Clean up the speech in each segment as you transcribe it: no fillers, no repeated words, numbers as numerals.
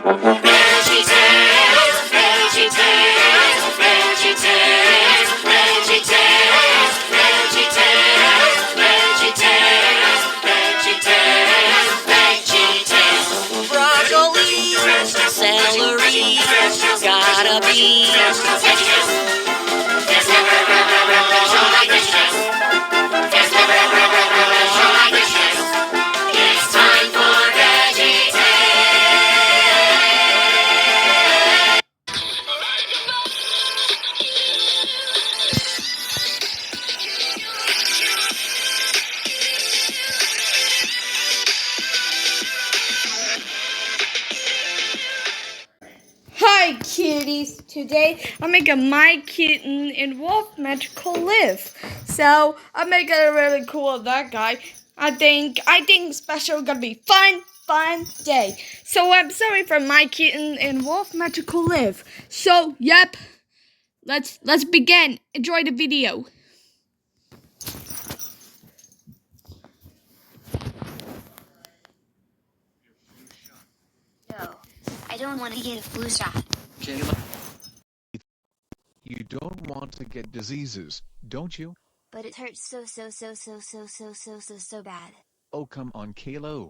Broccoli, celery, gotta be it's time for VeggieTales. Hi kitties! Today I'm making my kitten and wolf magical live. So I'm making it really cool with that guy. I think special gonna be fun day. So I'm sorry for my kitten and wolf magical live. So yep, let's begin. Enjoy the video. No, I don't want to get a flu shot. Kayla, you don't want to get diseases, don't you? But it hurts so bad. Oh come on Caillou.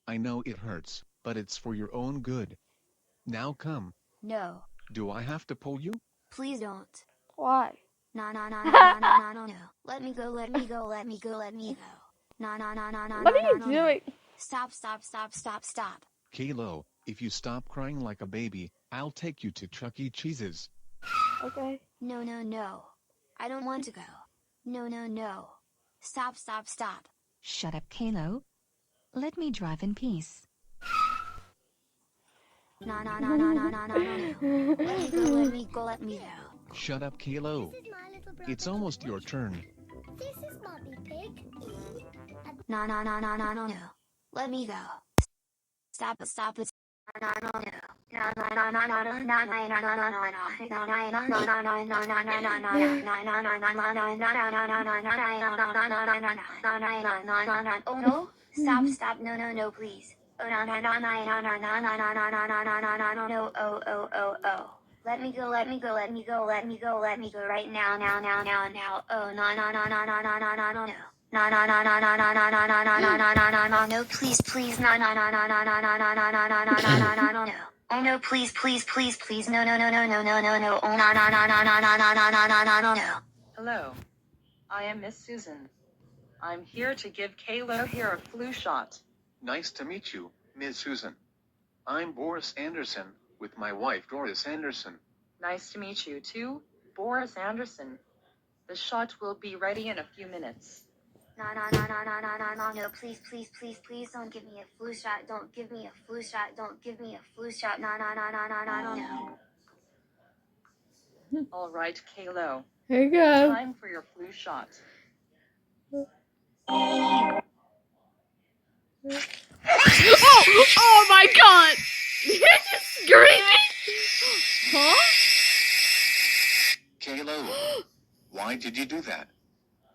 I know it hurts, but it's for your own good. Now come. No, Do I have to pull you? please don't. Why? No. Let me go. No. What are you doing? Stop. Caillou, if you stop crying like a baby, I'll take you to Chuck E. Cheese's. Okay. No. I don't want to go. No. Stop. Shut up, Caillou. Let me drive in peace. No. Let me go. Shut up Caillou. It's almost your turn. This is Mommy Pig. No. Let me go. Stop it. Oh no! Stop! No, please. Oh no! Oh. Let me go right now. Oh no, please, no. Oh no, please, no. Oh no. Hello, I am Miss Susan. I'm here to give Caillou here a flu shot. Nice to meet you, Ms. Susan. I'm Boris Anderson, with my wife Doris Anderson. Nice to meet you too, Boris Anderson. The shot will be ready in a few minutes. No, please, don't give me a flu shot, No. All right, Caillou. Here you go. Time for your flu shot. Oh my god! You're just screaming! Huh? Caillou, why did you do that?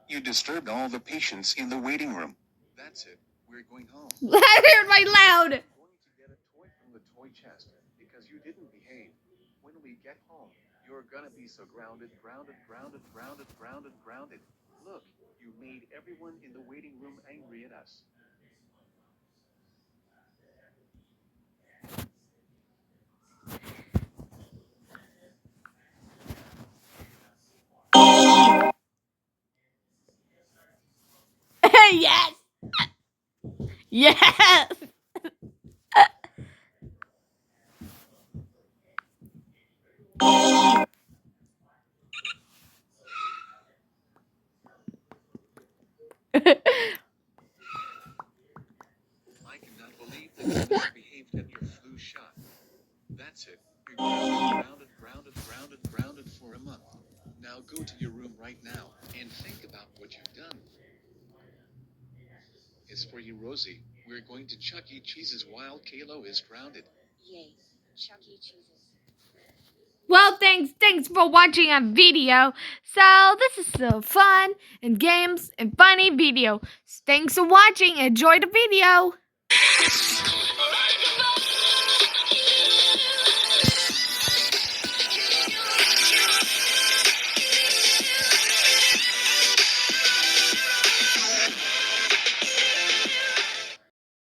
You disturbed all the patients in the waiting room. That's it, we're going home. I heard my loud! I'm going to get a toy from the toy chest, because you didn't behave. When we get home, you're gonna be so grounded. Look, you made everyone in the waiting room angry at us. Yes! Yes! I cannot believe that you misbehaved at your flu shot. That's it, you're grounded for a month. Now go to your room right now, and think about what you've done. It's for you, Rosie. We're going to Chuck E. Cheese's while Caillou is grounded. Yay, Chuck E. Cheese's. Well, thanks for watching our video. So this is a fun and games and funny video. Thanks for watching. Enjoy the video.